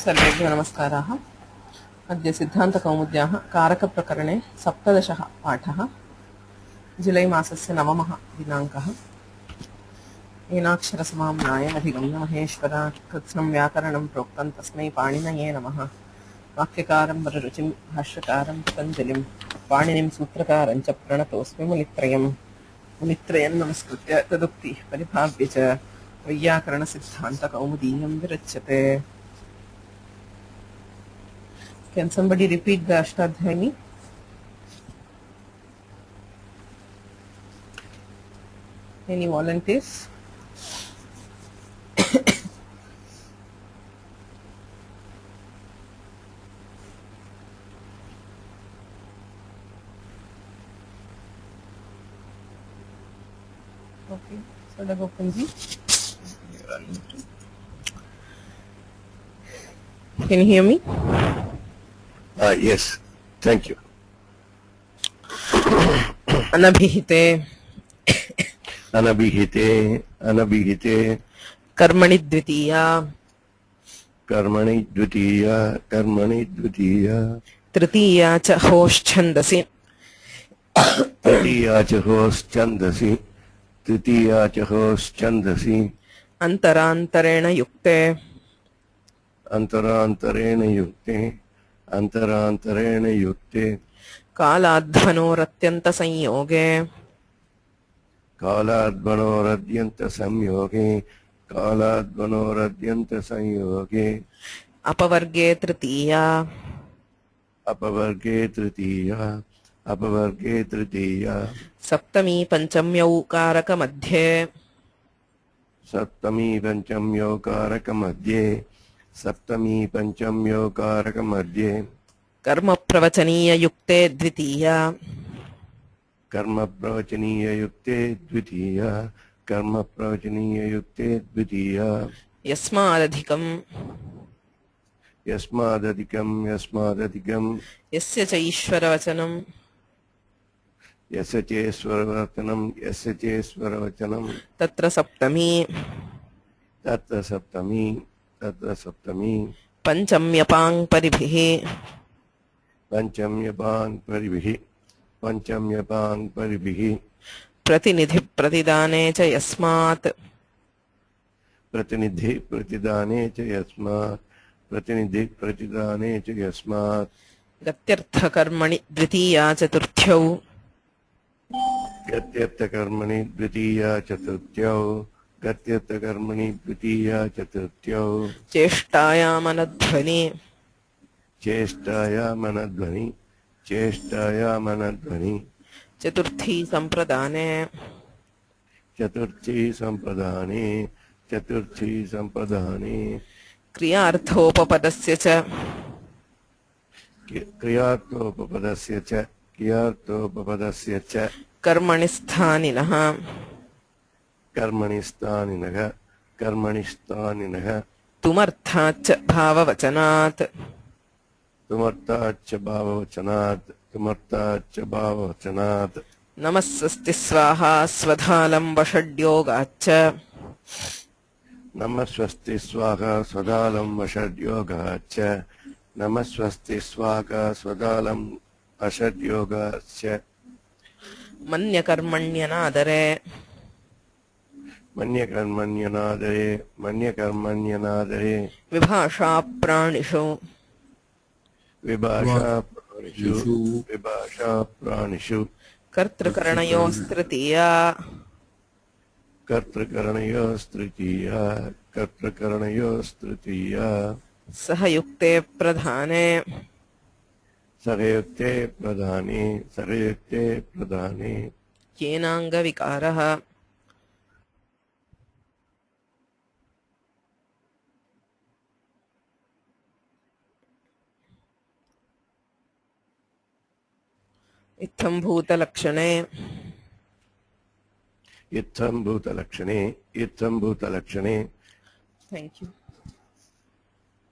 सर्वेभ्यो नमस्काराः। अद्य सिद्धान्तकौमुद्याः कारकप्रकरणे 17 पाठः। जुलै मासस्य 9 दिनाङ्कः। येनाक्षरसमाम्नायमधिगम्य महेश्वरात् कृत्स्नं व्याकरणं प्रोक्तं तस्मै पाणिनये नमः। वाक्यकारं वररुचिं भाष्यकारं पतञ्जलिं पाणिनिं सूत्रकारं च प्रणतोऽस्मि मुनित्रयम्। मुनित्रयं नमस्कृत्य तदुक्तिः परिभाव्य च वैयाकरणसिद्धान्तकौमुदीयं विरच्यते। Can somebody repeat the Ashtadhyayini? Any volunteers? Okay, Sadagopanji. Can you hear me? Yes, thank you. Anabhihite Anabhihite Karmani Dvitiya karmani dvitiya Tritiya cha hoschandasi tritiya cha hos chandasi Antarantarena yukte antarantarena yukte Kaladhvanoratyanta sanyoge kaladvanoradyanta samyoge Apavarge Tritiya apavarge tritiya Saptami Panchamyau Karaka Madhye Saptami panchamyo karaka Karma Pravachaniya Yukte Dvitiya karma pravachaniya yukte dvitiya Yasmadadhikam yasmadadikam Yasya cha Ishvaravachanam yasya chesvaravachanam Tatra Saptami tatra saptami Panchamyapang Paribhihi panchamyapang paribihi Pratinidhi Pratidane cha Yasmat pratinidhi pratidane cha yasmat Gatyartha Karmani Dvitiya Chaturthyau gatyartha karmani dvitiya chaturthyau Cheshtayamanadhvani cheshtayamanadhvani Chaturthi Sampradane chaturthi sampadane Kriyarthopapadasya cha kriyartopapadasya cha Karmanisthaninaha karmanisthaninaha Tumarthacha Bhavavachanat tumartacha bhavavachanat Namasasti Swaha Swadhalam Vashadyogacha namasvasti swaha svadalam vashadyogacha namasvasti swaha svadalam ashadyogacha Manyakarmanyanadare manyakarmanyanadare Vibhasha Pranishu vibhasha pranishu Kartrakaranayostritiya kartrakaranayos Sahayukte Pradhane sarayukte pradhane Yenanga Vikaraha Itham Bhuta Lakshane. Itham bhuta lakshane. Thank you.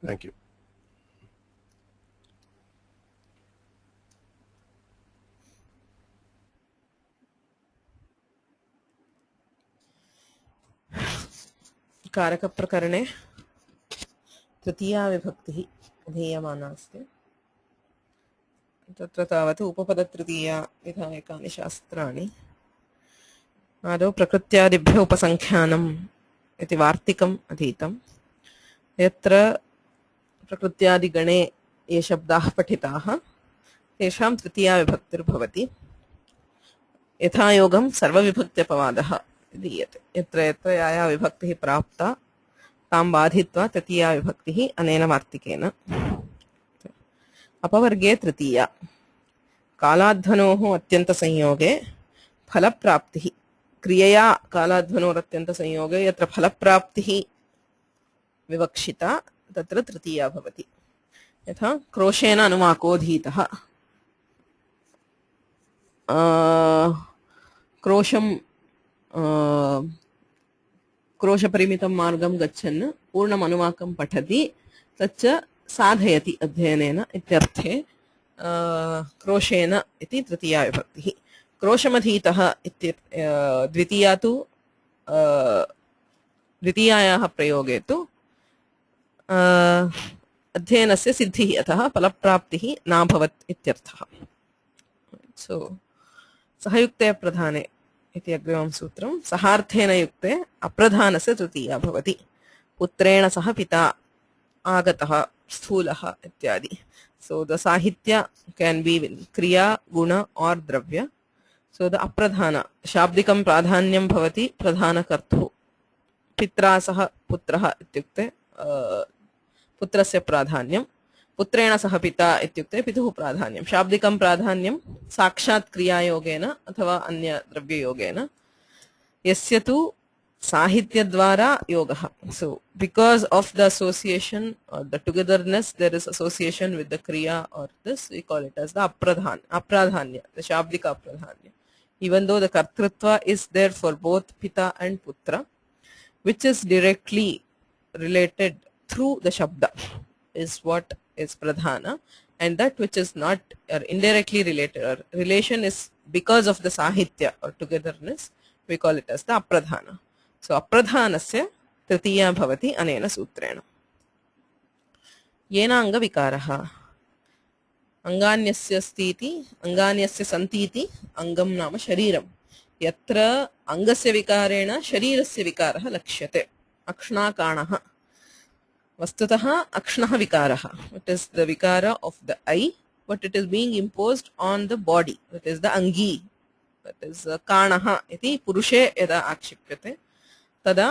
Thank you. Karaka Prakarane तृतीया विभक्तिः धीयमाना अस्ति। तत्र तावत् उपपदतृतीया विधायकानि शास्त्राणि। आदौ प्रकृत्यादिभ्यो उपसङ्ख्यानम् इति वार्तिकम् अधीतम्। यत्र प्रकृत्यादिगणे ये शब्दाः पठिताः तेषां तृतीया विभक्तिर्भवति। यथायोगं सर्वविभक्त्यपवादः दीयते। यत्र यत्र या या विभक्तिः प्राप्ता तां बाधित्वा तृतीया विभक्तिः अनेन वार्तिकेन। अपवर्गे तृतीया कालाध्वनोः अत्यन्तसंयोगे फलप्राप्तिः। क्रियया कालाध्वनोरत्यन्तसंयोगे यत्र फलप्राप्तिः विवक्षिता तत्र तृतीया भवति। यथा क्रोशेन अनुमाकोधीतः। क्रोशपरिमितं मार्गं गच्छन् पूर्णम् अनुवाकं पठति तच्च साधयति अध्ययनेन इत्यर्थे क्रोशेन इति तृतीया विभक्तिः। क्रोशमधीतः इति द्वितीया तु द्वितीयायाः प्रयोगे तु अध्ययनस्य सिद्धिः अतः फलप्राप्तिः नाभवत् इत्यर्थः। सो सहयुक्ते प्रधाने इति अग्रिमं सूत्रं सहार्थेन युक्ते अप्रधानस्य तृतीया भवति। पुत्रेण सह पिता आगतः स्थूलः इत्यादि। सो द साहित्य कैन बी क्रिया गुण और द्रव्य। सो द अप्रधान शाब्दिकं प्राधान्यं भवति प्रधानकर्तुः। पित्रा सह पुत्रः इत्युक्ते पुत्रस्य प्राधान्यं। पुत्रेण सह पिता इत्युक्ते पितुः प्राधान्यं। शाब्दिकं प्राधान्यं साक्षात् क्रियायोगेन अथवा अन्य द्रव्ययोगेन। यस्य तु साहित्यद्वारा योगः। So because of the association or the togetherness there is association with the kriya or this, we call it as the apradhanya, the shabdika apradhanya. Even though the kartrutva is there for both pita and putra, which is directly related through the shabda is what is pradhana, and that which is not or indirectly related or relation is because of the sahitya or togetherness, we call it as the apradhana. So apradhanasya tritiya bhavati anena sutrena. Yena anga vikaraha anganyasya stiti anganyasya santiti angam nama shariram. Yatra angasya vikarena sharirasya vikaraha lakshyate. Akshnakanaha vastutah akshnah vikaraha. It is the vikara of the eye, but it is being imposed on the body. That is the angi. That is kanaha iti purushe yada akshipyate तदा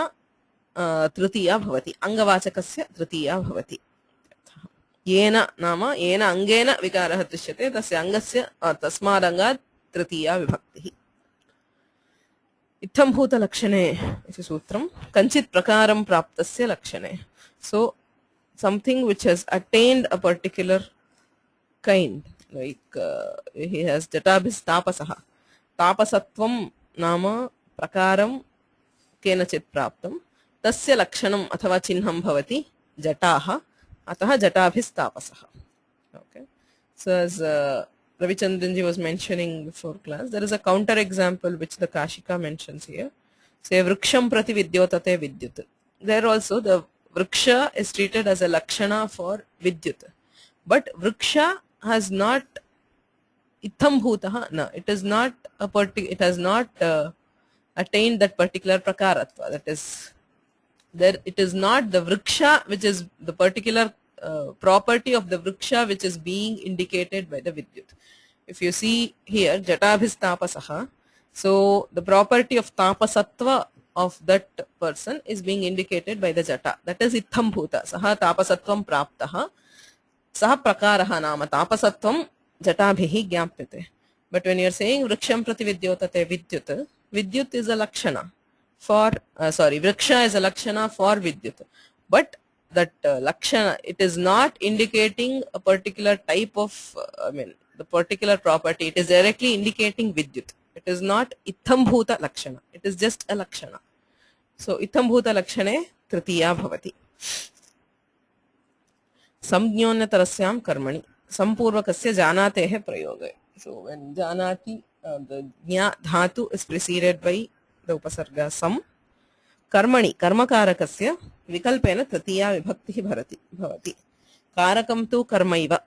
तृतीया भवति। अंगवाचकस्य तृतीया भवति। येन नाम येन अंगेन विकारः दृश्यते तस्य अंगस्य तस्मादंगात् तृतीया विभक्तिः। इत्थंभूत लक्षणे इति सूत्रं कंचित् प्रकारं प्राप्तस्य लक्षणे। So something which has attained a particular kind, like he has jatabhis tapasah. तापसत्वं नाम प्रकारं केनचित् प्राप्तं तस्य लक्षणम् अथवा चिह्नं भवति जटाः, अतः जटाभिस्तापसः. Okay, so as Ravichandranji was mentioning before class, there is a counter example which the Kashika mentions here. Say vriksham prati vidyotate vidyut. There also the vriksha is treated as a lakshana for vidyut, but vriksha has not itham bhutah. No, it is not a it has not attained that particular prakaratva. That is, there it is not the vriksha which is the particular property of the vriksha which is being indicated by the vidyut. If you see here jatabhis tapasaha, so the property of tapasatva of that person is being indicated by the jata. That is itham bhuta. Saha tapasatvam praptaha. Saha prakaraha nama tapasatvam jatabhihi gyapyate. But when you are saying vriksham prati vidyotate vidyut, vidyut is a lakshana for vriksha is a lakshana for vidyut, but that lakshana, it is not indicating a particular type of the particular property. It is directly indicating vidyut. It is not itham bhuta lakshana. It is just a lakshana. So itham bhuta lakshane tritiya bhavati. Samjnonatarasyam karmani sampurvakasya janatehe prayoge. So when janati, the jna dhatu is preceded by the upasarga sam. कर्मणि कर्मकारकस्य विकल्पेन तृतीया विभक्तिः भवति. कारकं तु कर्मैव.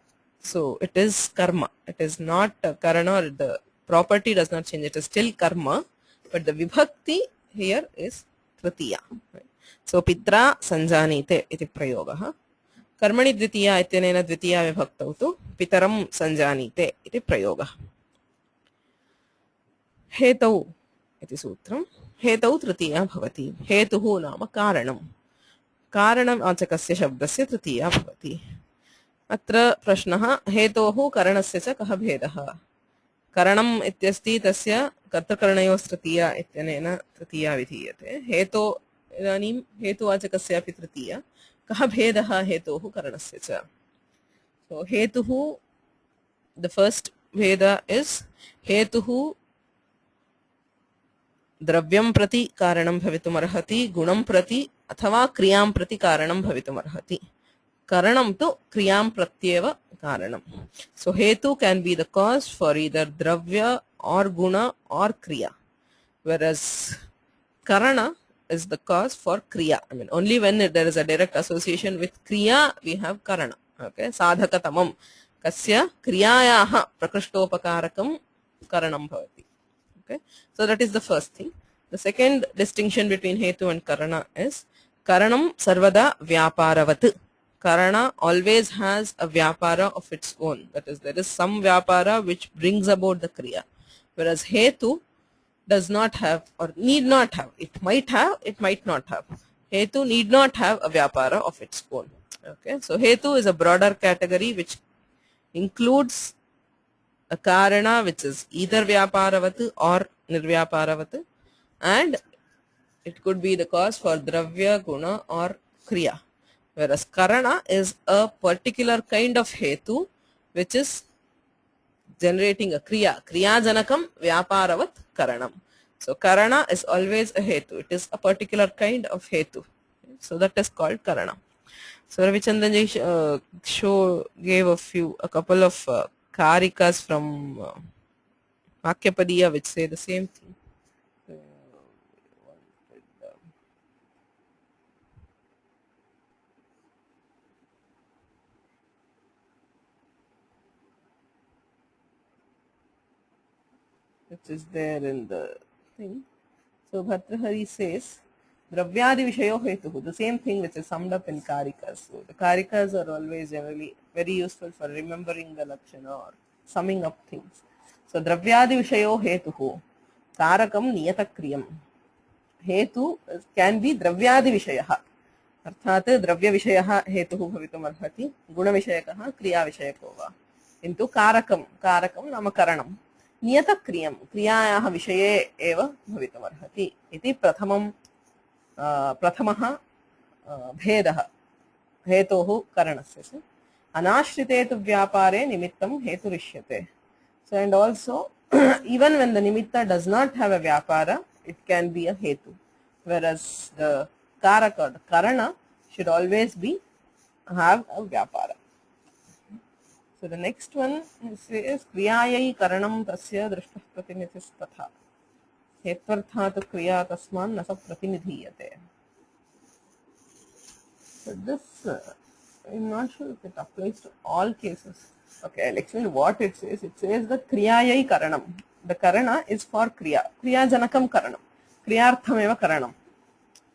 So it is karma. It is not karana, or the property does not change. It is still karma, but the vibhakti here is tritiya. Right? So pitra sanjanite iti prayogah. Karmani dvitiya ityanena dvitiya vibhaktau tu pitaram sanjanite iti prayogah. Hetau iti sutram. Hetau tritiya bhavati. Hetuhu nama karanam. Karanam आचकस्य शब्दस्य तृतीया भवति. अत्र प्रश्नः हेतोः करणस्य च कः भेदः. करणम् इत्यस्ति तस्य कर्तृकरणयोः तृतीया इत्यनेन तृतीया विधीयते. हेतो इदानीं हेतुवाचकस्यापि तृतीया. कः भेदः हेतोः करणस्य च. So हेतुः, the first भेद is हेतुः द्रव्यं प्रति कारणं भवितुमर्हति, गुणं प्रति अथवा क्रियां प्रति कारणं भवितुमर्हति. Karanam tu kriyam pratyeva karanam. So hetu can be the cause for either dravya or guna or kriya, whereas karana is the cause for kriya. I mean, only when there is a direct association with kriya we have karana. Okay, sadhakatamam kasya kriyayaha prakrishtopakarakaam karanam bhavati. Okay, so that is the first thing. The second distinction between hetu and karana is karanam sarvada vyaparavat. Karana always has a vyapara of its own. That is, there is some vyapara which brings about the kriya. Whereas hetu does not have or need not have. It might have, it might not have. Hetu need not have a vyapara of its own. Okay, so hetu is a broader category which includes a karana which is either vyaparavat or nirvyaparavat, and it could be the cause for dravya, guna or kriya. Whereas karana is a particular kind of hetu which is generating a kriya. Kriya janakam vyaparavat karanam. So karana is always a hetu. It is a particular kind of hetu. So that is called karana. So Ravichandran gave a couple of karikas from Vakyapadiya which say the same thing. Which is there in the thing. So Bhartrahari says, Dravyadi Vishayo Hetuhu, the same thing which is summed up in Karikas. So the Karikas are always generally very useful for remembering the Lakshana or summing up things. So Dravyadi Vishayo Hetuhu, Karakam Niyatakriyam. Hetu can be Dravyadi Vishayaha. अर्थात द्रव्य विषयः हेतुः भवितुम् अर्हति, गुणविषयकः क्रियाविषयको वा. किन्तु कारकं नाम करणं नियतक्रियं क्रियायाः विषये एव भवितुम् अर्हति इति प्रथमः भेदः हेतोः करणस्य. अनाश्रिते तु व्यापारे निमित्तं हेतुरिष्यते. So and also even when the nimitta does not have a vyapara, it can be a hetu, whereas the karaka, the karana, should always have a vyapara. So the next one is kriyayai karanam tasya drishtah pratinidhis tatha hetvarthat kriya tasman nasa pratinidhiyate. So this I'm not sure if it applies to all cases. Okay, I'll explain what it says. It says the kriyayai karanam. The karana is for kriya. Kriya janakam karanam. Kriyarthameva karanam.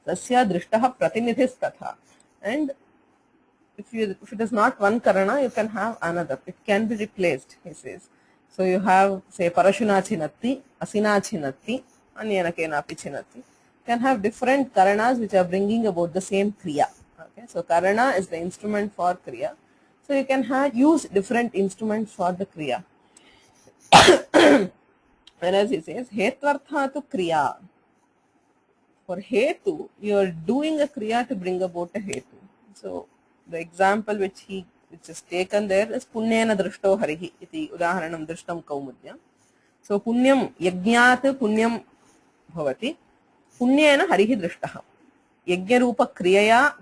Tasya drishtah pratinidhis tatha. And if it is not one karana, you can have another. It can be replaced, he says. So you have, say, parashuna chinatti, asina chinatti, anyena kenapi chinatti. You can have different karanas which are bringing about the same kriya. Okay, so karana is the instrument for kriya. So you can use different instruments for the kriya. Whereas he says, hetvarthatu kriya. For hetu, you are doing a kriya to bring about a hetu. So the example which is taken there is punyena drishto harihi iti udaharanam drishtam kaumudya. So punyam yajnat punyam bhavati, punyena harihi drishtah. Yajna rupa kriya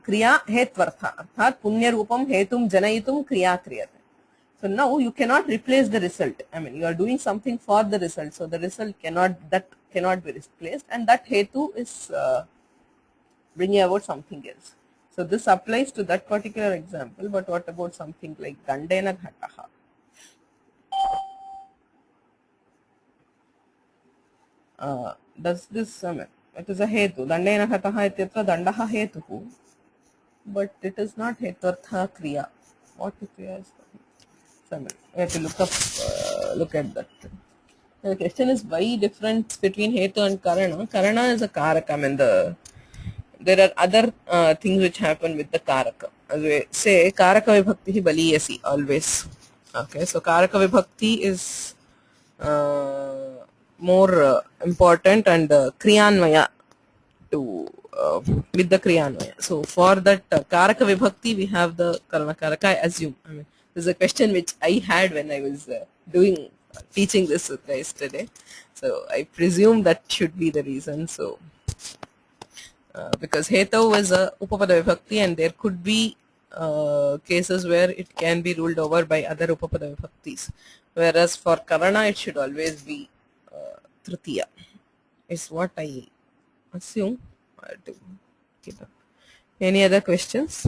hetvartha, arthat punya rupam hetum janayitum kriya kriyate. So now you cannot replace the result. I mean, you are doing something for the result, so the result cannot be replaced, and that hetu is bringing about something else. So this applies to that particular example, but what about something like Dandena Ghataha? Does this, it is a hetu. Dandena Ghataha ityatra dandaha hetuhu, but it is not hetartha kriya. What kriya is that? So, we have to look at that. The question is why difference between hetu and karana. Karana is a karaka. I mean, there are other things which happen with the karaka. As we say, karaka vibhakti baliyasi always. Okay, so karaka vibhakti is more important, and kriyanvaya to with the kriyanvaya. So for that karaka vibhakti, we have the karana karaka. I assume. I mean, this is a question which I had when I was teaching this sutra yesterday. So I presume that should be the reason. So because Hetav is a Upapada Vibhakti, and there could be cases where it can be ruled over by other Upapada Vibhaktis. Whereas for Karana, it should always be Tritiya, is what I assume. I have to keep up. Any other questions?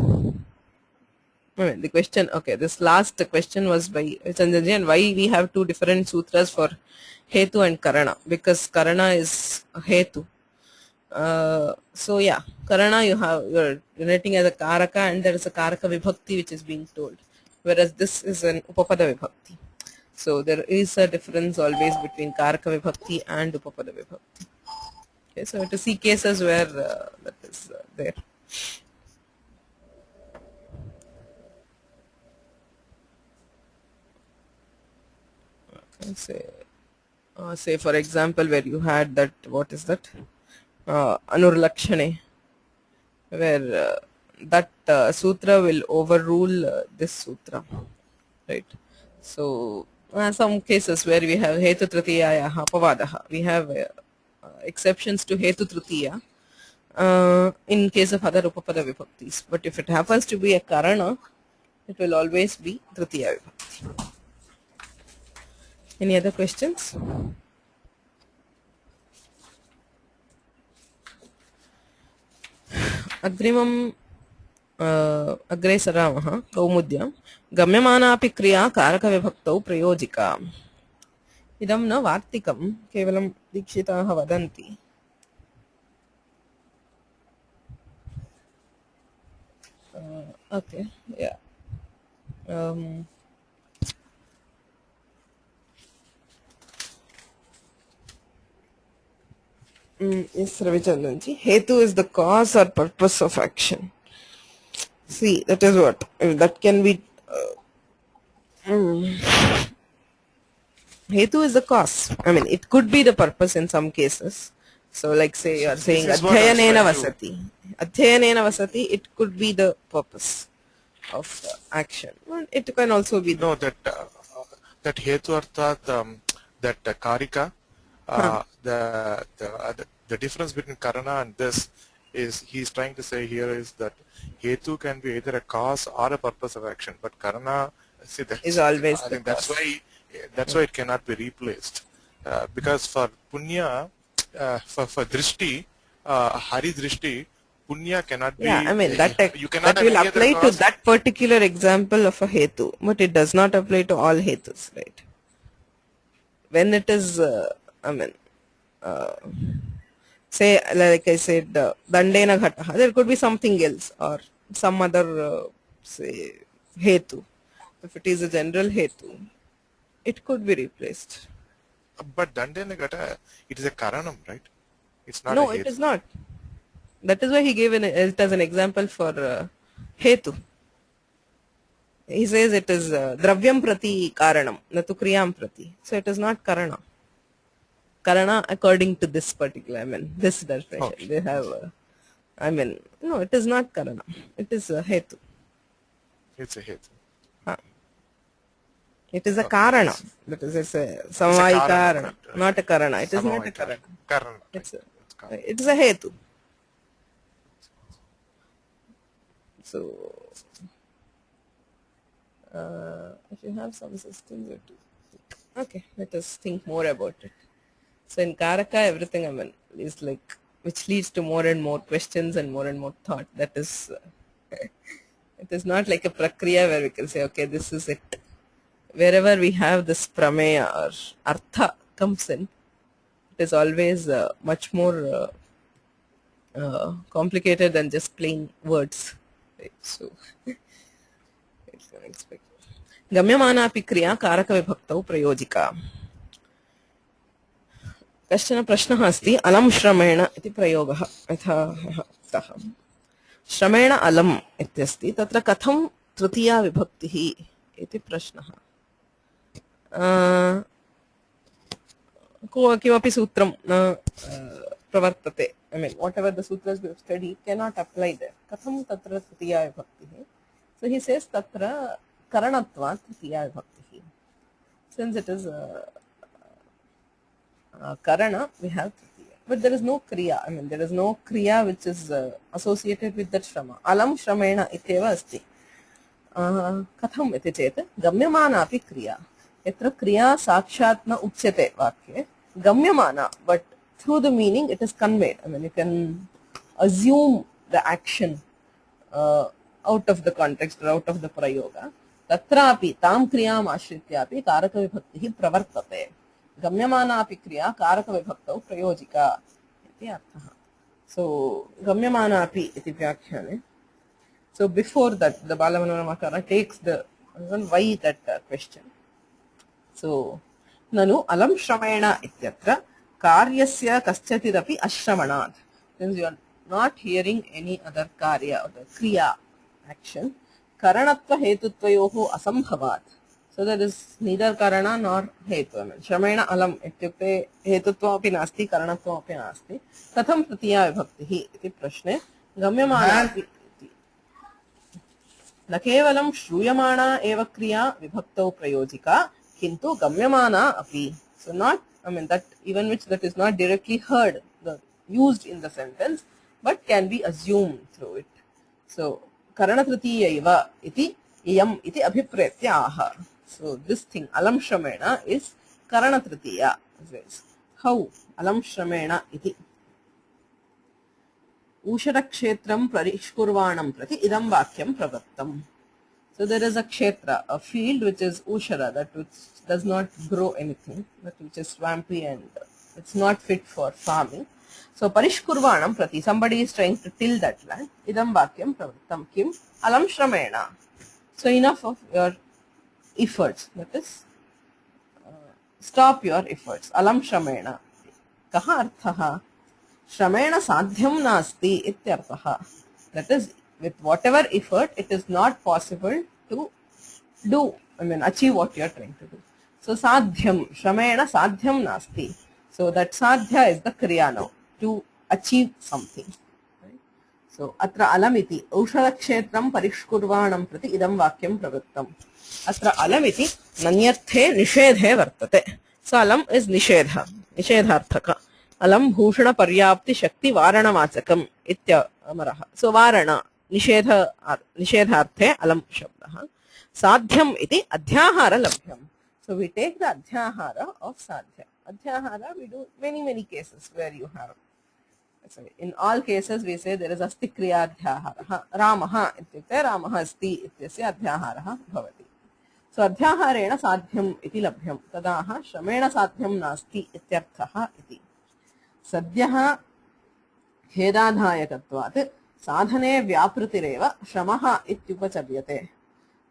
I mean, the question, okay, this last question was by Chandraji, and why we have two different sutras for Hetu and Karana, because Karana is a Hetu. So yeah, Karana you're relating as a Karaka, and there is a Karaka Vibhakti which is being told, whereas this is an Upapada Vibhakti. So there is a difference always between Karaka Vibhakti and Upapada Vibhakti. Okay, so to see cases where that is there. Say for example where you had that, what is that, Anurlakshane, where that sutra will overrule this sutra, right? So some cases where we have hetu tritiya apavadaha, we have exceptions to hetu tritiya in case of other upapada vibhaktis, but if it happens to be a karana, it will always be tritiya vibhakti. Any other questions? अग्रिमं अग्रे सरामः कौमुद्यां गम्यमानापि क्रिया कारकविभक्तौ प्रयोजिका. इदं न वार्तिकं, केवलं दीक्षिताः वदन्ति. Okay, yeah. Yes, Ravichandranji. Hetu is the cause or purpose of action. See, that is what. That can be. Hetu is the cause. I mean, it could be the purpose in some cases. So, like say you are saying Adhyayanena vasati. Adhyayanena vasati, it could be the purpose of action. Well, it can also be. No, that hetu arthat, that karika, the difference between karana and this is, he's trying to say here is that hetu can be either a cause or a purpose of action, but karana, see, that is always I the think that's cause. why it cannot be replaced, because for punya, for drishti, hari drishti, punya cannot be. Yeah, I mean you cannot that will have any apply other to cause. that particular example of a hetu, but it does not apply to all hetus, right? When it is, I mean, say like I said, dandena ghataha, there could be something else or some other say hetu. If it is a general hetu, it could be replaced. But dandena ghata, it is a karanam, right? It's not No, a hetu. it is not. That is why he gave it as an example for hetu. He says it is dravyam prati karanam, natu kriyam prati. So it is not karana. Karana according to this particular, I mean, this definition. Okay. They have, I mean, no, it is not karana. It is hetu. It's a hetu. It is a karana. That is, it's a samvai karana, not a karana. It is not a karana. Karana. It is a hetu. So, if you have some systems, okay, let us think more about it. So in Karaka, everything, I mean, is like which leads to more and more questions and more thought. That is, it is not like a prakriya where we can say, okay, this is it. Wherever we have this prameya or artha comes in, it is always much more complicated than just plain words. Right? So, it's unexpected. गम्यमानापि क्रिया कारकविभक्तौ प्रयोजिका. कश्चन प्रश्नः अस्ति अलं श्रमेण इति प्रयोगः यथा उक्तः. श्रमेण अलम् इत्यस्ति, तत्र कथं तृतीया विभक्तिः इति प्रश्नः. किमपि सूत्रं न प्रवर्तते. I mean, whatever the sutras we have studied cannot apply there. Katham tatra tritiya vibhakti. So he says tatra karanatva tritiya vibhakti. Since it is karana, we have tritiya. But there is no kriya. I mean, there is no kriya which is associated with that shrama. Alam shramena ityeva asti. Katham iti chet gamyamana api kriya. Yatra kriya sakshat na uchyate vakye. Gamyamana, but through the meaning it is conveyed. I mean, you can assume the action out of the context or out of the prayoga. Tatrapi tam kriyam ashrityapi karaka vibhaktihi pravartate. Gamyamana api kriya karaka vibhaktau prayojika iti arthaha. So gamyamana api iti vyakhyane. So before that, the Balamanoramakara takes the reason why that question. So nanu alam shramena ityatra karyasya kaschatidapi ashramanat. Since you are not hearing any other karya or the kriya action, karanatva hetutvayoho asambhavat. So there is neither karana nor hetu. Shramena alam ityukte hetutva api nasti, karanatva api nasti. Katham tritiya vibhaktihi iti prashne gamyamana api iti. न केवलं श्रूयमाणा एव क्रिया विभक्तौ प्रयोजिका किंतु गम्यमाना अपि. So not, I mean, that even which that is not directly heard, used in the sentence, but can be assumed through it. So karana tritiyaiva iti iyam iti abhipretya aha. So this thing alam shramena is karana tritiya. How alam shramena iti ushara kshetram parishkurvanam prati idam vakyam pravattam. So there is a kshetra, a field which is ushara, that which does not grow anything, that which is swampy and it's not fit for farming. So parishkurvanam prati, somebody is trying to till that land. Idam vakyam pravattam kim alam shramena. So enough of your efforts, that is stop your efforts. Alam shramena. Kaha arthaha? Shramena sadhyam nasti ityarthaha. That is, with whatever effort, it is not possible to do, I mean, achieve what you are trying to do. So sadhyam, shramena sadhyam nasti. So that sadhya is the kriya now, to achieve something. Right? So atra alamiti aushara kshetram parishkurvanam prati idam vakyam pravrittam. Atra alamiti nanyarthe nishedhe vartate. So alam is nishedha, nishedharthaka. Alam bhushana paryapti shakti varana vachakam itya amaraha. So varana nishedharthe alam shabdaha. Sadhyam iti adhyahara labhyam. So we take the adhyahara of sadhya. Adhyahara we do many cases where you have. Sorry, in all cases we say there is asti kriya adhyahara. Ramaha ityukte ramaha asti ityasya adhyahara bhavati. So adhyaharena sadhyam iti labhyam. Tadaha shramena sadhyam nasti ityarthaha iti. Sadyah खेदाधायकत्वात् साधने व्यापृतिरेव श्रमः इत्युपचर्यते.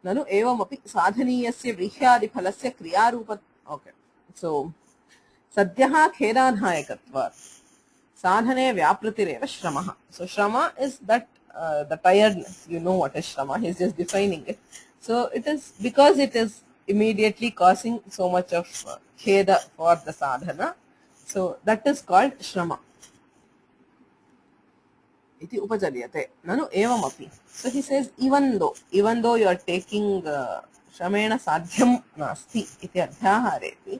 ननु एवमपि साधनीयस्य व्रीह्यादिफलस्य क्रियारूप. Okay, सो सद्यः खेदाधायकत्वात् साधने व्यापृतिरेव श्रमः. So shrama is that the tiredness. You know what is shrama. He is just defining it. So it is because it is immediately causing so much of kheda for the sadhana. So that is called shrama. Iti upacharyate. Nanu evamapi. So he says even though you are taking shramena sadhyam nasti iti adhyahareti.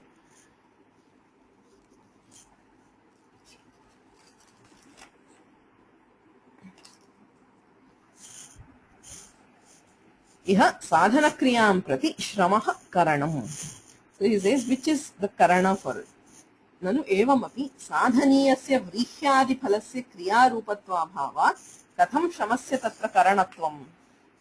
Iha sadhana kriyam prati shramah karanam. So he says which is the karana for it. ननु एवमपि साधनीयस्य व्रीह्यादिफलस्य क्रियारूपत्वाभावात् कथं श्रमस्य तत्र करणत्वम्.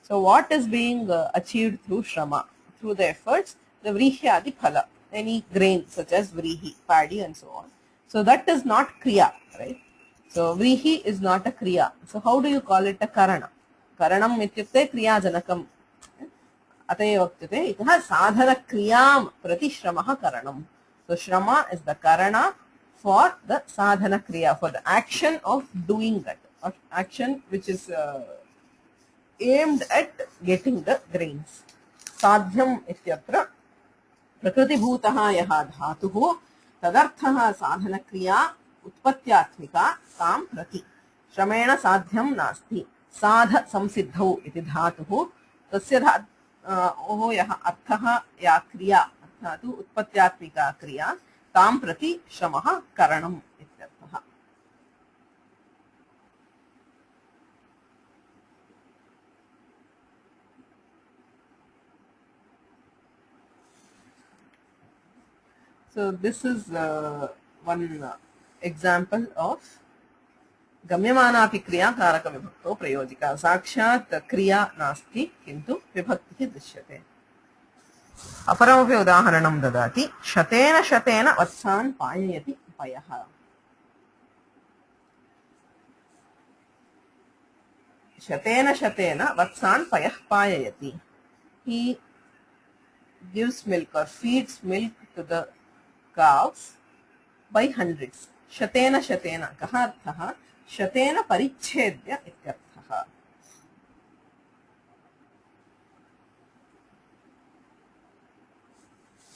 So what is being achieved through shrama? Through the efforts, the vrihyadi phala, any grain such as vrihi, paddy and so on. So that is not kriya, right? So vrihi is not a kriya. So how do you call it a karana? Karanam ityukte kriya janakam. अतएव उच्यते इतः साधनक्रियां प्रति श्रमः करणम्. So shrama is the karana for the sadhana kriya, for the action of doing that, or action which is aimed at getting the grains. साध्यम् इत्यत्र प्रकृतिभूतः यः धातुः तदर्थः साधनक्रिया उत्पत्त्यात्मिका तां प्रति. श्रमेण साध्यं नास्ति. साध संसिद्धौ इति धातुः तस्य ओहो यः अर्थः या क्रिया अर्थात् उत्पत्त्यात्मिका क्रिया तां प्रति श्रमः करणम् इत्यर्थः. So this is one example of गम्यमानापि क्रिया कारक विभक्तो प्रयोजिका. साक्षात् क्रिया नास्ति किन्तु विभक्तिः दृश्यते. अपरमपि उदाहरणं ददाति. शतेन शतेन वत्सान् पाययति पयः. शतेन शतेन वत्सान् पयः पाययति. He gives milk or feeds milk to the cows by hundreds. शतेन शतेन कः अर्थः? शतेन परिच्छेद्य इत्यर्थः.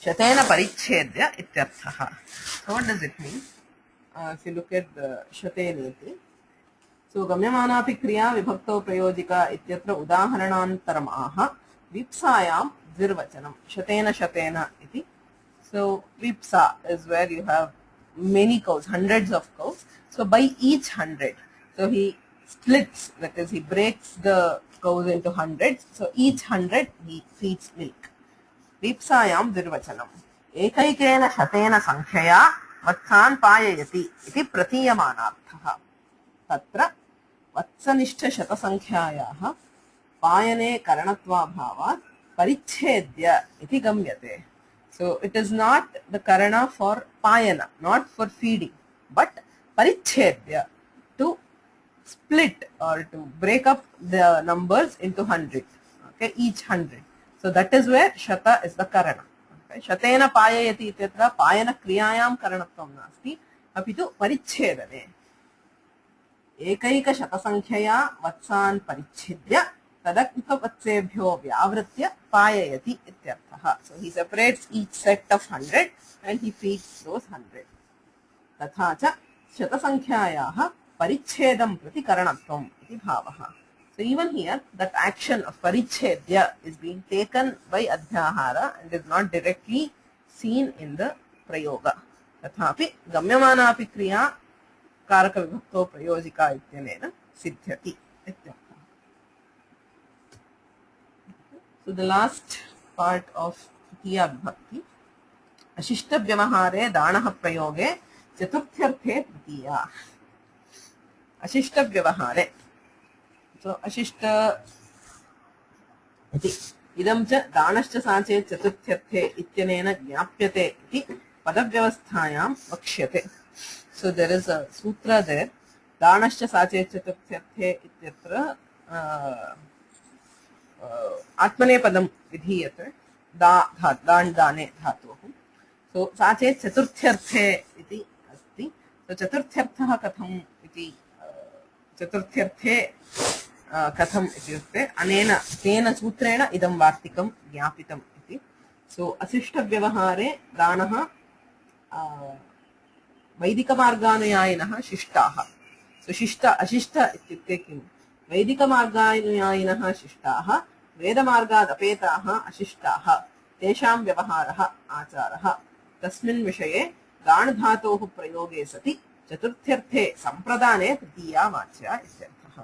शतेन परिच्छेद्य इत्यर्थः. So what does it mean? If you look at the shateneti, so गम्यमानापि क्रिया विभक्तो प्रयोजिका इत्यत्र उदाहरणान्तरम् आह विप्सायां द्विर्वचनं शतेन शतेन इति. So vipsa is where you have many cows, hundreds of cows. So by each 100, so he splits, that is he breaks the cows into hundreds. So each 100 he feeds milk. Vipsayam dirvachanam. Ekaikena shatena sankhya vatsan payayati iti pratiyamanarthaha. Tatra vatsanishta shata sankhyayaha payane karanatva bhavat parichedya iti gamyate. So it is not the karana for payana, not for feeding, but parichedya, to split or to break up the numbers into 100. Okay, each 100. So that is where shata is the karana. Okay, shatena payayati ityatra payana kriyayam karanatvam nasti, apitu parichedane. Ekaika shata sankhya vatsan parichedya tadaknika vatsebhyo vyavritya payayati ityarthaha. So he separates each set of 100 and he feeds those 100. Tatha cha shata sankhyayaha parichedam prati karanatvam iti bhavaha. So even here that action of parichedya is being taken by adhyahara and is not directly seen in the prayoga. Tathapi gamyamanapi kriya karaka vibhakto prayojika ityanena siddhyati ityarthaha. So the last part of Tritiya Vibhakti, Ashishta Vyamahare Danaha Prayoge Chaturthyarthe Tritiya. Ashishta Vyamahare. So Ashishta idam cha danascha sache chaturthyarthe ityanena jnapyate iti padavyavasthayam vakshyate. So there is a sutra there. Danascha sache chaturthyarthe ityatra आत्मनेपदं विधीयते. दान दाने धातुः. So साचे चतुर्थ्यर्थे इति अस्ति. So चतुर्थ्यर्थः कथम् इति चतुर्थ्यर्थे कथम् इत्युक्ते अनेन तेन सूत्रेण इदं वार्तिकं ज्ञापितम् इति. So अशिष्टव्यवहारे दानः वैदिकमार्गानुयायिनः शिष्टाः. So शिष्ट अशिष्ट इत्युक्ते किम्? वैदिकमार्गानुयायिनः शिष्टाः वेदमार्गादपेताः अशिष्टाः तेषां व्यवहारः आचारः. तस्मिन् विषये गाणधातोः प्रयोगे सति चतुर्थ्यर्थे सम्प्रदाने तृतीया वाच्या इत्यर्थः.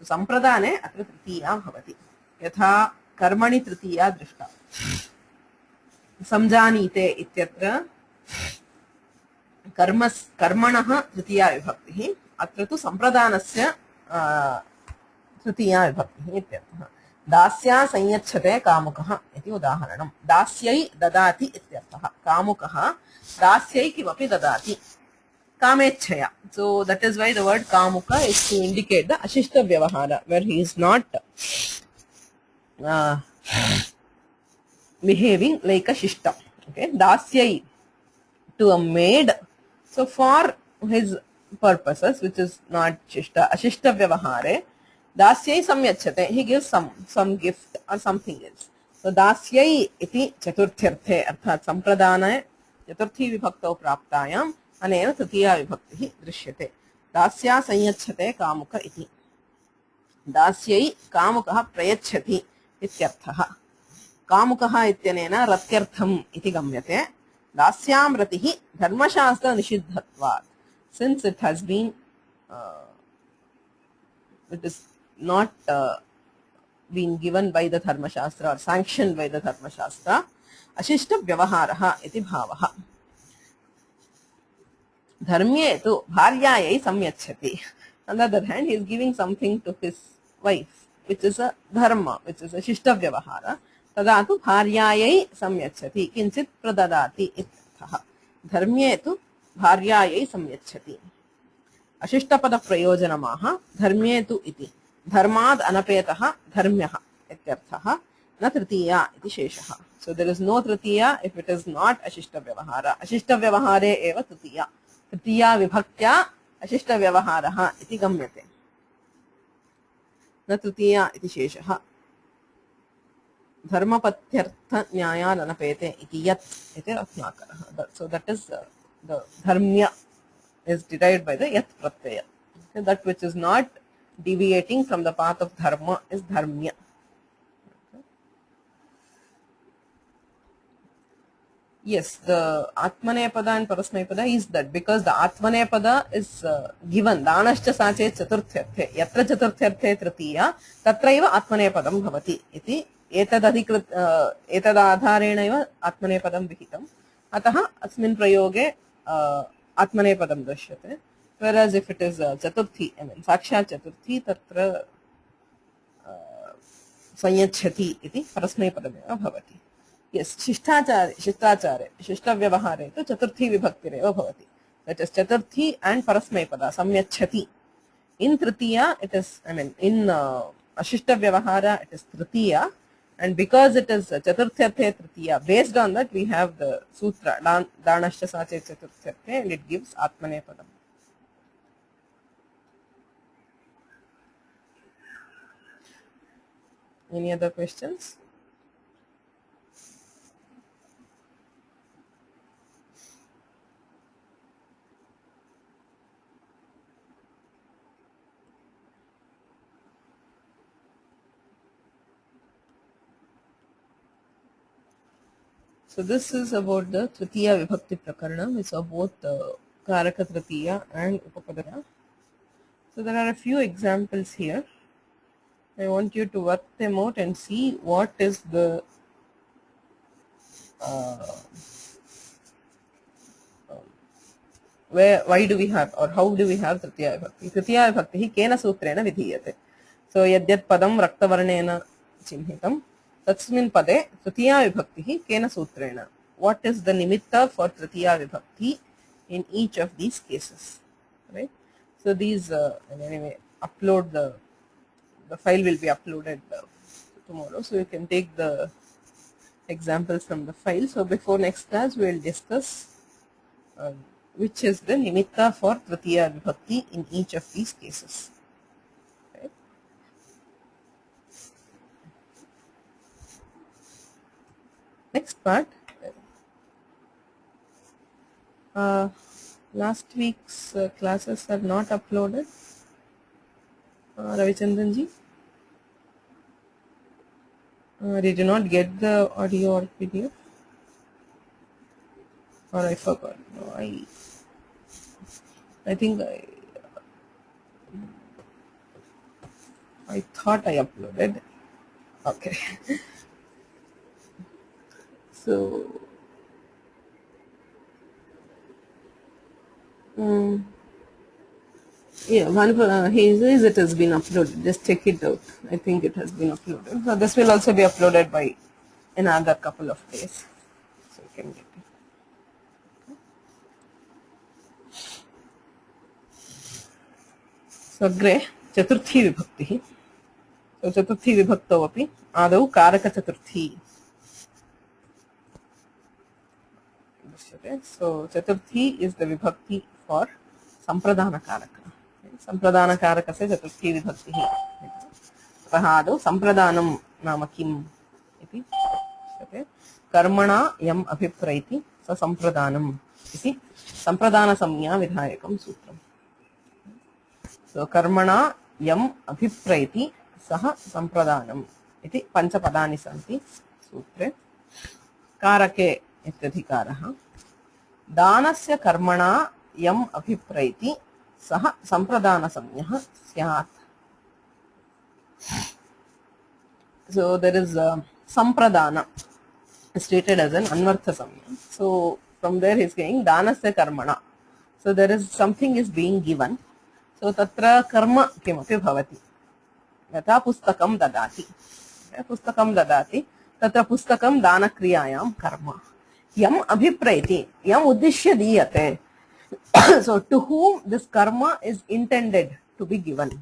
सम्प्रदाने अत्र तृतीया भवति. यथा कर्मणि तृतीया दृष्टा. संजानीते इत्यत्र कर्मणः तृतीया विभक्तिः अत्र तु सम्प्रदानस्य तृतीया विभक्तिः इत्यर्थः दास्या संयच्छते कामुकः इति उदाहरणं दास्यै ददाति इत्यर्थः कामुकः दास्यै किमपि ददाति कामेच्छया so that is why the word kamuka is to indicate the ashishta vyavahara where he is not behaving like a shishta. Okay, dasyai to a maid. So for his purposes, which is not shishta, ashishta vyavahare, dasyai samyachate. He gives some gift or something else. So dasyai iti chaturthirthe अर्थात संप्रदाने चतुर्थी विभक्तौ प्राप्तायाम अनेन तृतीया विभक्तिः दृश्यते. दास्या संयच्छते कामुक इति. दास्यै कामुकः प्रयच्छति इत्यर्थः. कामुकः इत्यनेन रत्यर्थम् इति गम्यते. दास्यां रतिः धर्मशास्त्र निषिद्धत्वात्. Since it has been it is not been given by the dharma shastra or sanctioned by the dharma shastra, ashishta vyavaharah iti bhavah. Dharmye tu bharyayai samyachati. On the other hand, he is giving something to his wife, which is a dharma, which is a shishta vyavahara. Tada tu bharyayai samyachati kinchit pradadati ittha. Dharmye tu bharyayai samyachati. अशिष्टपद प्रयोजनमाह धर्म्येतु इति धर्माद् अनपेतः धर्म्यः इत्यर्थः न तृतीया इति शेषः. So there is no Tritiya if it is not अशिष्ट व्यवहार. अशिष्ट व्यवहारे एव तृतीया. तृतीया विभक्त्या अशिष्ट व्यवहारः इति गम्यते. न तृतीया इति शेषः. धर्मपथ्यर्थ न्यायान् अनपेते इति यत् इति रत्नाकरः. So that is the dharmya is derived by the yat pratyaya. Okay, that which is not deviating from the path of dharma is dharmya. Okay. Yes, the atmanepada and parasmanepada is that because the atmanepada is given danascha sache chaturthyarthe yatra chaturthyarthe tritiya tatraiva atmanepadam bhavati iti etadadhikrit etadadharenaiva atmanepadam vihitam atah asmin prayoge आत्मनेपदं दृश्यते. Whereas if it is chaturthi, I mean sakshat chaturthi tatra sanyachati iti parasmaipadam bhavati. Yes, शिष्टाचारे शिष्टव्यवहारे तु चतुर्थी विभक्तिरेव भवति. That is chaturthi and parasmaipada samyachati. In tritiya it is, I mean in ashishta vyavahara it is tritiya, and because it is chaturthyarthe tritiya, based on that we have the sutra danascha sache chaturthyarthe and it gives atmanepadam. Any other questions? So this is about the Tritiya Vibhakti Prakaranam. It's of both Karaka Tritiya and Upapadana. So there are a few examples here. I want you to work them out and see what is the why do we have or how do we have Tritiya Vibhakti? Tritiya Vibhakti hi kena sutrena vidhiyate. So yadyat padam raktavarnena chinhitam Tatsmin pade Tritiya Vibhakti kena sutrena. What is the nimitta for Tritiya Vibhakti in each of these cases? Right? So these anyway upload the file will be uploaded tomorrow. So you can take the examples from the file. So before next class we will discuss which is the nimitta for Tritiya Vibhakti in each of these cases. Next part, last week's classes are not uploaded. Ravichandran ji, did you not get the audio or PDF? Or I forgot. No, I think I thought I uploaded. Okay. So Mm. Yeah, he says it has been uploaded. Just check it out. I think it has been uploaded. So this will also be uploaded by another couple of days. So you can get it. So अग्रे चतुर्थी विभक्तिः. So चतुर्थी विभक्तौ अपि आदौ कारकचतुर्थी दृश्यते. So Chaturthi is the vibhakti for संप्रदानकारक. संप्रदानकारकस्य चतुर्थी विभक्तिः. अतः आदौ संप्रदानं नाम किम् इति दृश्यते. कर्मणा यम् अभिप्रैति स संप्रदानम् इति संप्रदानसंज्ञा विधायकं सूत्रम्. So कर्मणा यम् अभिप्रैति सः संप्रदानम् इति पञ्चपदानि सन्ति सूत्रे. कारके इत्यधिकारः. दानस्य कर्मणा यम् अभिप्रैति सः संप्रदानसंज्ञः स्यात्. So there is sampradana stated as an anvartha samya. So from there he is saying danasya karmana. So there is something is being given. So tatra karma kimapi bhavati. Yatha pustakam dadati. Pustakam dadati. Tatra pustakam dana kriyayam karma. Yam abhipraiti. Yam uddishya diyate. So to whom this karma is intended to be given.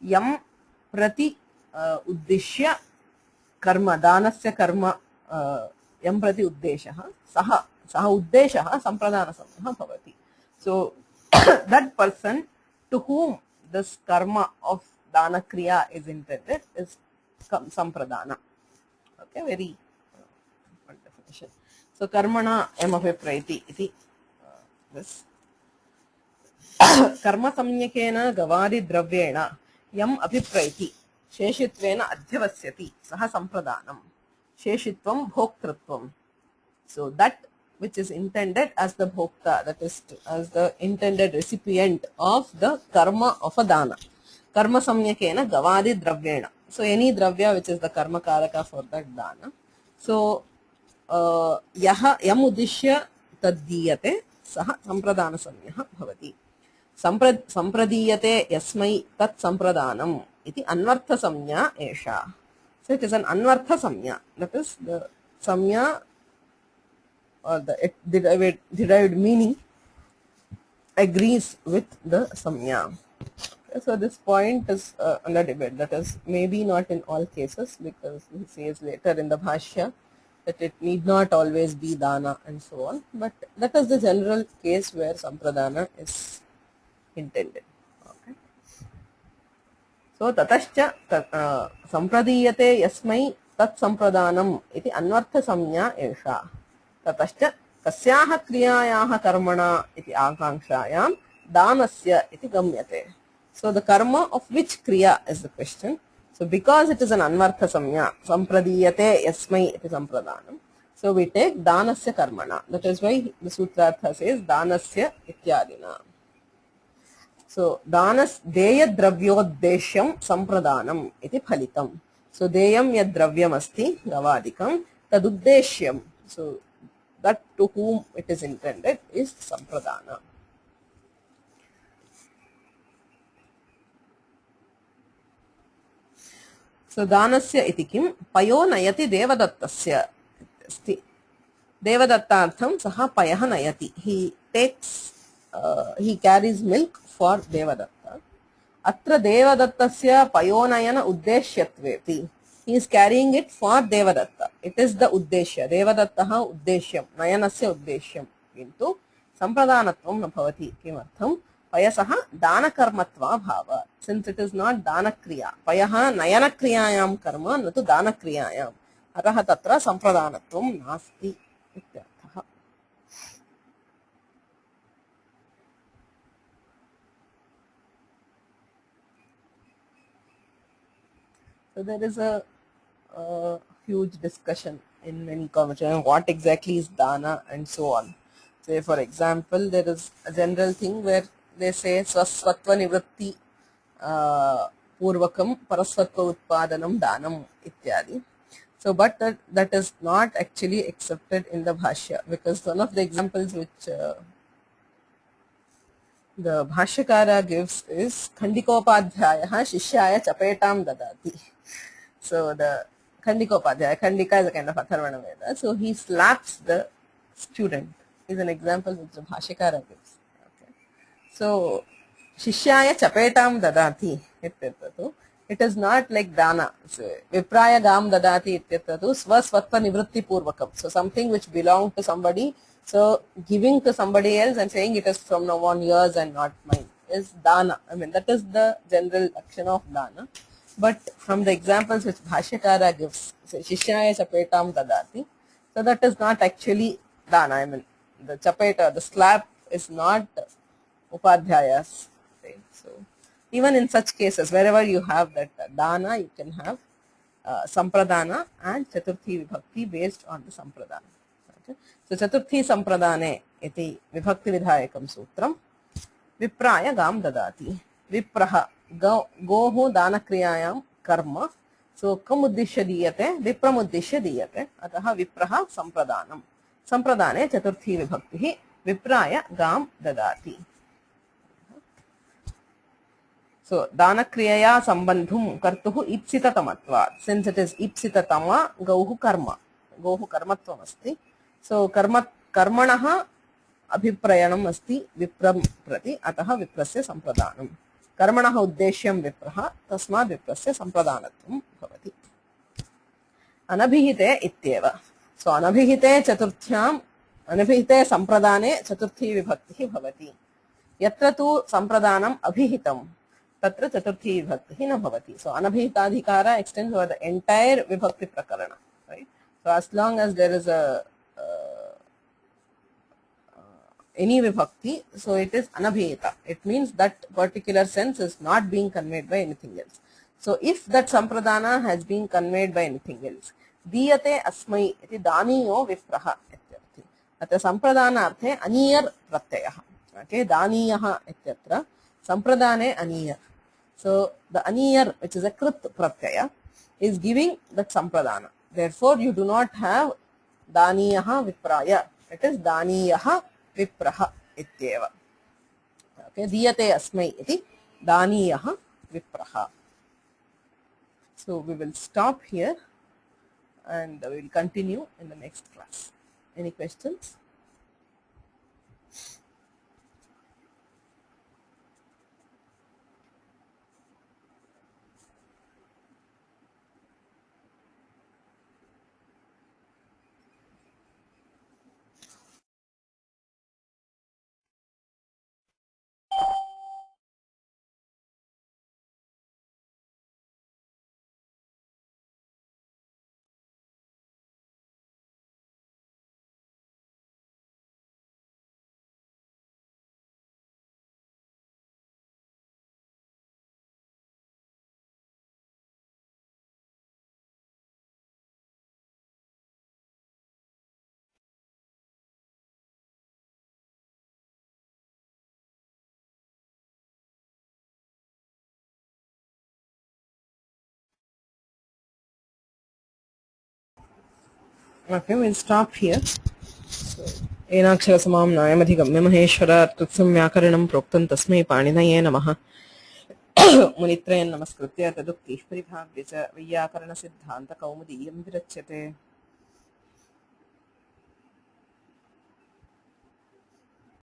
Yam prati uddishya कर्म दानस्य कर्म यं प्रति उद्देशः सः उद्देशः संप्रदानसंज्ञः भवति. So that person to whom this karma of dana kriya is intended is sampradana. Okay, very good definition. So karmana yam abhipraiti iti this कर्म सम्यकेन गवादि द्रव्येण यम अभिप्रैति शेषित्वेन अध्यवस्यति सह संप्रदानम. शेषित्वम भोक्तृत्वम. So that which is intended as the bhokta, that is as the intended recipient of the karma of a dana. Karma samyakena gavadi dravyena. So any dravya which is the karma karaka for that dana. So yaha yam uddishya taddiyate saha sampradana samyah bhavati. Sampradiyate yasmai tat sampradanam iti anvartha samya esha. So it is an anvartha samya. That is the samya or the derived meaning agrees with the samya. Okay, so this point is under debate. That is maybe not in all cases, because he says later in the bhashya that it need not always be dana and so on. But that is the general case where sampradana is intended. Okay. So tatascha sampradiyate yasmai tat sampradanam iti anvartha samya esha. Tatascha kasyaha kriyayaha karmana iti akankszayam danasya iti gamyate. So the karma of which kriya is the question. So because it is an anvartha samya, sampradiyate yasmai iti sampradanam. So we take danasya karmana. That is why the sutrartha says danasya ityadina. So danas deya dravyodeshyam sampradanam iti phalitam. So deyam yad dravyam asti gavadikam taduddeshyam. So that to whom it is intended is sampradana. So danasya iti kim payo nayati devadattasya asti. Devadattartham saha payah nayati. He takes he carries milk for Devadatta. Atra Devadattasya payonayana uddeshyatvepi. He is carrying it for Devadatta. It is the uddeshya. Devadattaha uddeshyam. Nayanasya uddeshyam. Kintu sampradanatvam na bhavati. Kimartham payasaha dana karmatva bhava. Since it is not dana kriya. Payaha nayana kriyayam karma natu dana kriyayam. Ataha tatra sampradanatvam nasti. So there is a huge discussion in many commentaries what exactly is dana and so on. Say for example, there is a general thing where they say swasvatva nivritti purvakam parasvatva utpadanam danam ityadi. So but that is not actually accepted in the bhashya, because one of the examples which the Bhashyakara gives is Khandikopadhyayah Shishyaya Chapetam Dadati. So the Khandikopadhyaya, Khandika is a kind of Atharvana Veda. So he slaps the student is an example which the Bhashyakara gives. Okay. So Shishyaya Chapetam Dadati ityatatu. It is not like dana. So, Vipraya Gam Dadati ityatatu Swasvatva Nivritti Purvakam. So something which belonged to somebody, so giving to somebody else and saying it is from now on yours and not mine is dana. I mean, that is the general action of dana. But from the examples which Bhashyakara gives, so Shishyaya Chapetam Dadati, so that is not actually dana. I mean, the chapeta, the slap is not upadhyayas. Right? So, even in such cases, wherever you have that dana, you can have sampradana and chaturthi vibhakti based on the sampradana. Okay? So, chaturthi sampradane iti vibhakti vidhayakam sutram vipraya gam dadati. Vipraha gohu dana kriyayam karma. So, kam uddishya diyate, vipram uddishya diyate. Ataha vipraha sampradanam. Sampradane chaturthi vibhakti vipraya gam dadati. So, dana kriyaya sambandhum kartuhu ipsitatamatvat. Since it is ipsitatama, gauhu karma. Gauhu karmatvam asti. So, karmanaha abhiprayanam asti vipram prati. Ataha viprasya sampradanam. Karmanaha uddeshyam vipraha. Tasmad viprasya sampradanatvam bhavati. Anabhihite ityeva. So, anabhihite chaturthyam, anabhihite sampradane chaturthi vibhakti bhavati. Yatra tu sampradanam abhihitam. Tatra chaturthi vibhakti na bhavati. So, anabhitadhikara extends over the entire vibhakti prakarana. Right? So, as long as there is a any vibhakti, so it is anabhita. It means that particular sense is not being conveyed by anything else. So, if that sampradana has been conveyed by anything else, diyate asmai iti daniyo vipraha ityarthi. Atra sampradana arthe aniyar pratyayah. Okay, daniyaha ityatra sampradane aniyar. So, the aniyar, which is a krit pratyaya, is giving that sampradana. Therefore, you do not have daniyaha vipraya. It is daniyaha vipraha ityeva. Okay, diyate asmai iti daniyaha vipraha. So, we will stop here and we will continue in the next class. Any questions? Okay, we'll stop here. So, एनाक्षरसमां नायमधिगम्य महेश्वरात् कृत्स्नं व्याकरणं प्रोक्तं तस्मै पाणिनये नमः. मुनित्रयं नमस्कृत्य तदुक्तिः परिभाव्य च वैयाकरणसिद्धान्तकौमुदीयं विरच्यते.